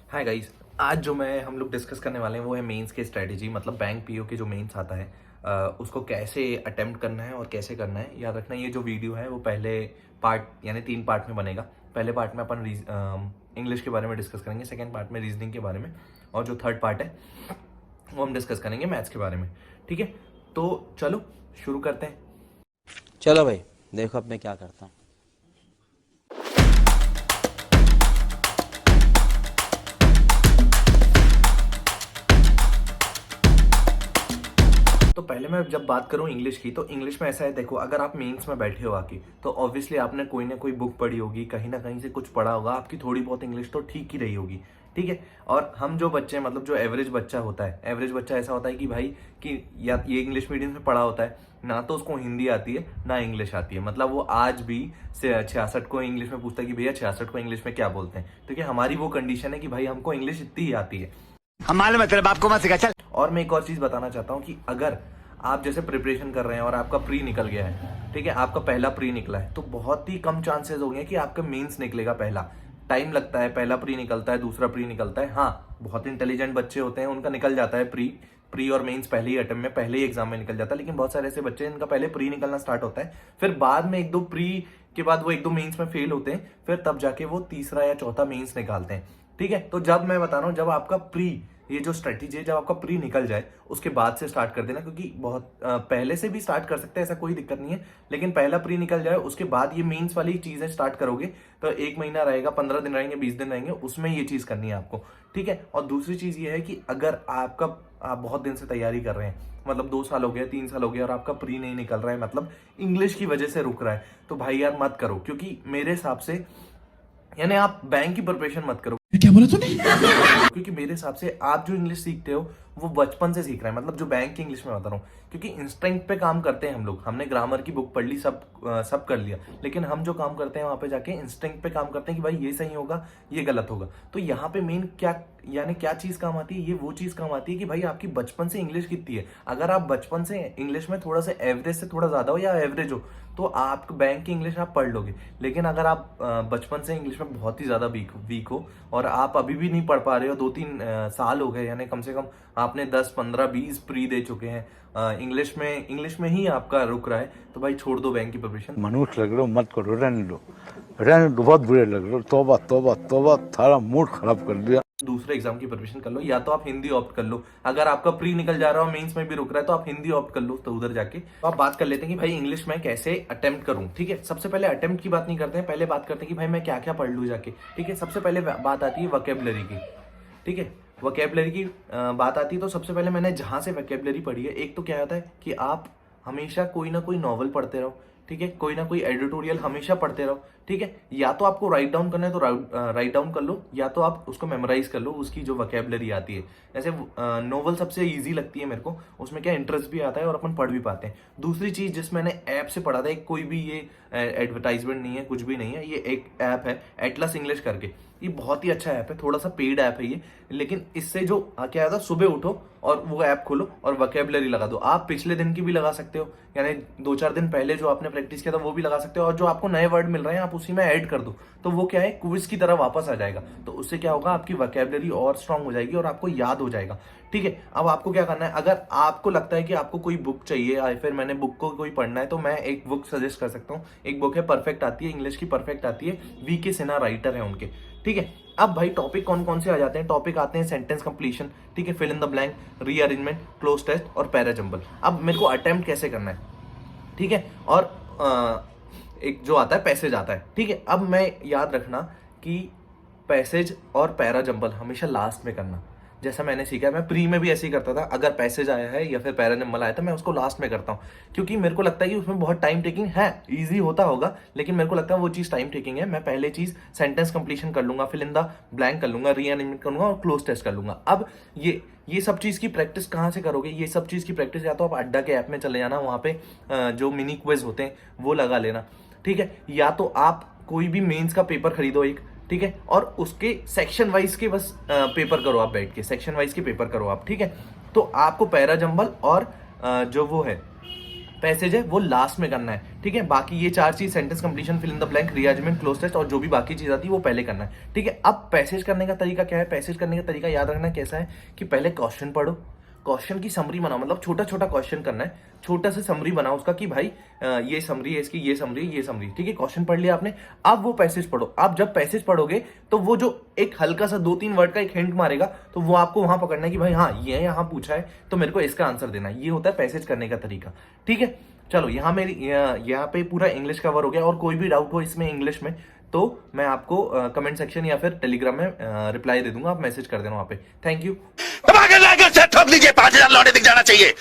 Hi guys, आज जो मैं हम लोग डिस्कस करने वाले हैं वो है मेंस की स्ट्रेटजी। मतलब बैंक पीओ के जो मेंस आता है उसको कैसे अटेम्प्ट करना है और कैसे करना है। याद रखना, ये जो वीडियो है वो पहले पार्ट यानी 3 पार्ट में बनेगा। पहले पार्ट में अपन इंग्लिश के बारे में डिस्कस करेंगे, सेकेंड पार्ट में रीजनिंग के बारे में, और जो थर्ड पार्ट है वो हम डिस्कस करेंगे मैथ्स के बारे में। ठीक है, तो चलो शुरू करते हैं। चलो भाई, देखो अब मैं क्या करता हूँ। तो पहले मैं जब बात करूं इंग्लिश की, तो इंग्लिश में ऐसा है, देखो अगर आप मेंस में बैठे हो आके, तो ऑब्वियसली आपने कोई ना कोई बुक पढ़ी होगी, कहीं ना कहीं से कुछ पढ़ा होगा, आपकी थोड़ी बहुत इंग्लिश तो ठीक ही रही होगी। ठीक है, और हम जो बच्चे मतलब जो एवरेज बच्चा होता है, एवरेज बच्चा ऐसा होता है कि भाई कि या ये इंग्लिश मीडियम में पढ़ा होता है ना, तो उसको हिंदी आती है ना इंग्लिश आती है। मतलब वो आज भी से 66 को इंग्लिश में पूछता है कि भैया 66 को इंग्लिश में क्या बोलते हैं। ठीक है, हमारी वो कंडीशन है कि भाई हमको इंग्लिश इतनी ही आती है। हम मालूम है तेरे बाप को मत सिखा, चल। और मैं एक और चीज बताना चाहता हूँ कि अगर आप जैसे प्रिपरेशन कर रहे हैं और आपका प्री निकल गया है, ठीक है, आपका पहला प्री निकला है, तो बहुत ही कम चांसेस हो गए कि आपका मेंस निकलेगा। पहला टाइम लगता है, पहला प्री निकलता है, दूसरा प्री निकलता है। हाँ, बहुत इंटेलिजेंट बच्चे होते हैं, उनका निकल जाता है प्री प्री और मेंस पहले ही अटेम्प्ट में, पहले ही एग्जाम में निकल जाता है। लेकिन बहुत सारे ऐसे बच्चे हैं इनका पहले प्री निकलना स्टार्ट होता है, फिर बाद में एक दो प्री के बाद वो एक दो मेंस में फेल होते हैं, फिर तब जाके वो तीसरा या चौथा मेंस निकालते हैं। ठीक है, तो जब मैं बता रहा हूँ, जब आपका प्री, ये जो स्ट्रेटेजी है, जब आपका प्री निकल जाए उसके बाद से स्टार्ट कर देना, क्योंकि बहुत पहले से भी स्टार्ट कर सकते हैं, ऐसा कोई दिक्कत नहीं है। लेकिन पहला प्री निकल जाए उसके बाद ये मेंस वाली चीजें स्टार्ट करोगे, तो 1 महीना रहेगा, 15 दिन रहेंगे, 20 दिन रहेंगे, उसमें ये चीज करनी है आपको। ठीक है, और दूसरी चीज ये है कि अगर आप बहुत दिन से तैयारी कर रहे हैं, मतलब 2 साल हो गया, 3 साल हो गया, और आपका प्री नहीं निकल रहा है, मतलब इंग्लिश की वजह से रुक रहा है, तो भाई यार मत करो। क्योंकि मेरे हिसाब से, यानी आप बैंक की प्रिपरेशन मत करो। क्या बोला तूने? क्योंकि मेरे हिसाब से आप जो इंग्लिश सीखते हो वो बचपन से सीख रहे हैं, मतलब जो बैंक की इंग्लिश में बता रहा हूँ। क्योंकि इंस्टिंक्ट पे काम करते हैं हम लोग, हमने ग्रामर की बुक पढ़ ली, सब कर लिया, लेकिन हम जो काम करते हैं वहां पे जाके इंस्टिंक्ट पे काम करते हैं कि भाई ये सही होगा, ये गलत होगा। तो यहाँ पे मेन क्या, यानी क्या चीज काम आती है, ये वो चीज काम आती है कि भाई आपकी बचपन से इंग्लिश कितनी है। अगर आप बचपन से इंग्लिश में थोड़ा सा एवरेज से थोड़ा ज्यादा हो या एवरेज हो, तो आप बैंक की इंग्लिश आप पढ़ लोगे। लेकिन अगर आप बचपन से इंग्लिश में बहुत ही ज्यादा वीक हो और आप अभी भी नहीं पढ़ पा रहे हो, 2-3 साल हो गए, यानी कम से कम आपने 10, 15, 20 प्री दे चुके हैं, इंग्लिश में ही आपका रुक रहा है, तो भाई छोड़ दो बैंक की प्रिपरेशन। मनुष्य लग रहे हो, मत करो, रहने दो, बहुत बुरे लग रहे हो। तौबा तौबा तौबा, थारा मूड खराब कर दिया। दूसरे एग्जाम की प्रिपरेशन कर लो, या तो आप हिंदी ऑप्ट कर लो। अगर आपका प्री निकल जा रहा हो, मेंस में भी रुक रहा है, तो आप हिंदी ऑप्ट कर लो, तो उधर जाके तो आप बात कर लेते हैं कि भाई इंग्लिश में कैसे अटेम्प्ट करूं। ठीक है, सबसे पहले अटेम्प्ट की बात नहीं करते हैं, पहले बात करते हैं कि भाई मैं क्या क्या पढ़ लूं जाके। ठीक है, सबसे पहले बात आती है वोकैबुलरी की। ठीक है, वोकैबुलरी की बात आती है, तो सबसे पहले मैंने जहां से वोकैबुलरी पढ़ी है, एक तो क्या होता है कि आप हमेशा कोई ना कोई नॉवल पढ़ते रहो। ठीक है, कोई ना कोई एडिटोरियल हमेशा पढ़ते रहो। ठीक है, या तो आपको राइट डाउन करना है तो राइट डाउन कर लो, या तो आप उसको मेमोराइज कर लो, उसकी जो वोकैबुलरी आती है। जैसे नोवेल सबसे इजी लगती है मेरे को, उसमें क्या इंटरेस्ट भी आता है और अपन पढ़ भी पाते हैं। दूसरी चीज जिस मैंने ऐप से पढ़ा था, कोई भी ये एडवर्टाइजमेंट नहीं है, कुछ भी नहीं है, ये एक ऐप है एटलस इंग्लिश करके। ये बहुत ही अच्छा ऐप है, थोड़ा सा पेड ऐप है ये, लेकिन इससे जो क्या होता है, सुबह उठो और वो ऐप खोलो और वोकैबुलरी लगा दो। आप पिछले दिन की भी लगा सकते हो, यानी 2-4 दिन पहले जो आपने प्रैक्टिस किया था वो भी लगा सकते हो, और जो आपको नए वर्ड मिल रहे हैं आप उसी में ऐड कर दो, तो वो क्या है, क्विज की तरह वापस आ जाएगा। तो उससे क्या होगा, आपकी वोकैबुलरी और स्ट्रांग हो जाएगी और आपको याद हो जाएगा। ठीक है, अब आपको क्या करना है, अगर आपको लगता है कि आपको कोई बुक चाहिए या फिर मैंने बुक को कोई पढ़ना है, तो मैं एक बुक सजेस्ट कर सकता हूँ। एक बुक है, परफेक्ट आती है, इंग्लिश की परफेक्ट आती है, वी.के. सिन्हा राइटर है उनके। ठीक है, अब भाई टॉपिक कौन कौन से आ जाते हैं, टॉपिक आते हैं सेंटेंस कंप्लीशन, ठीक है, fill in the blank, rearrangement, cloze test और पैरा जंबल। अब मेरे को अटेम्प्ट कैसे करना है, ठीक है, और एक जो आता है पैसेज आता है। ठीक है, अब मैं याद रखना कि पैसेज और पैरा जंबल हमेशा लास्ट में करना। जैसा मैंने सीखा है, मैं प्री में भी ऐसे ही करता था, अगर पैसेज आया है या फिर पैरा जंबल आया था, मैं उसको लास्ट में करता हूँ, क्योंकि मेरे को लगता है कि उसमें बहुत टाइम टेकिंग है। इजी होता होगा, लेकिन मेरे को लगता है वो चीज़ टाइम टेकिंग है। मैं पहले चीज़ सेंटेंस कंप्लीशन कर लूंगा, फिल इन द ब्लैंक कर लूंगा, रीअरेंजमेंट करूंगा और क्लोज टेस्ट कर लूंगा। अब ये सब चीज़ की प्रैक्टिस कहाँ से करोगे, ये सब चीज़ की प्रैक्टिस या तो आप अड्डा के ऐप में चले जाना, वहाँ पे जो मिनी क्विज होते हैं वो लगा लेना। ठीक है, या तो आप कोई भी मेंस का पेपर खरीदो एक, ठीक है, और उसके सेक्शन वाइज के बस पेपर करो, आप बैठ के सेक्शन वाइज के पेपर करो आप। ठीक है, तो आपको पैरा जंबल और जो वो है पैसेज है वो लास्ट में करना है, ठीक है। बाकी ये 4 चीज, sentence completion, fill in the blank, rearrangement, cloze test और जो भी बाकी चीज आती है वो पहले करना है, ठीक है। अब पैसेज करने का तरीका क्या है? पैसेज करने का तरीका याद रखना कैसा है कि पहले क्वेश्चन पढ़ो, क्वेश्चन की समरी बनाओ, मतलब छोटा छोटा क्वेश्चन करना है, छोटा सा समरी बनाओ उसका कि भाई ये समरी है इसकी, ये समरी, ये समरी, ठीक है। क्वेश्चन पढ़ लिया आपने, अब वो पैसेज पढ़ो। आप जब पैसेज पढ़ोगे तो वो जो एक हल्का सा 2-3 वर्ड का एक हिंट मारेगा, तो वो आपको वहां पकड़ना है कि भाई हाँ ये यहाँ पूछा है तो मेरे को इसका आंसर देना है। ये होता है पैसेज करने का तरीका, ठीक है। चलो यहाँ पे पूरा इंग्लिश कवर हो गया, और कोई भी डाउट हो इसमें इंग्लिश में तो मैं आपको कमेंट सेक्शन या फिर टेलीग्राम में रिप्लाई दे दूंगा, आप मैसेज कर देना वहां पे। Thank you. ठोक लीजिए, 5,000 लौटे दिख जाना चाहिए।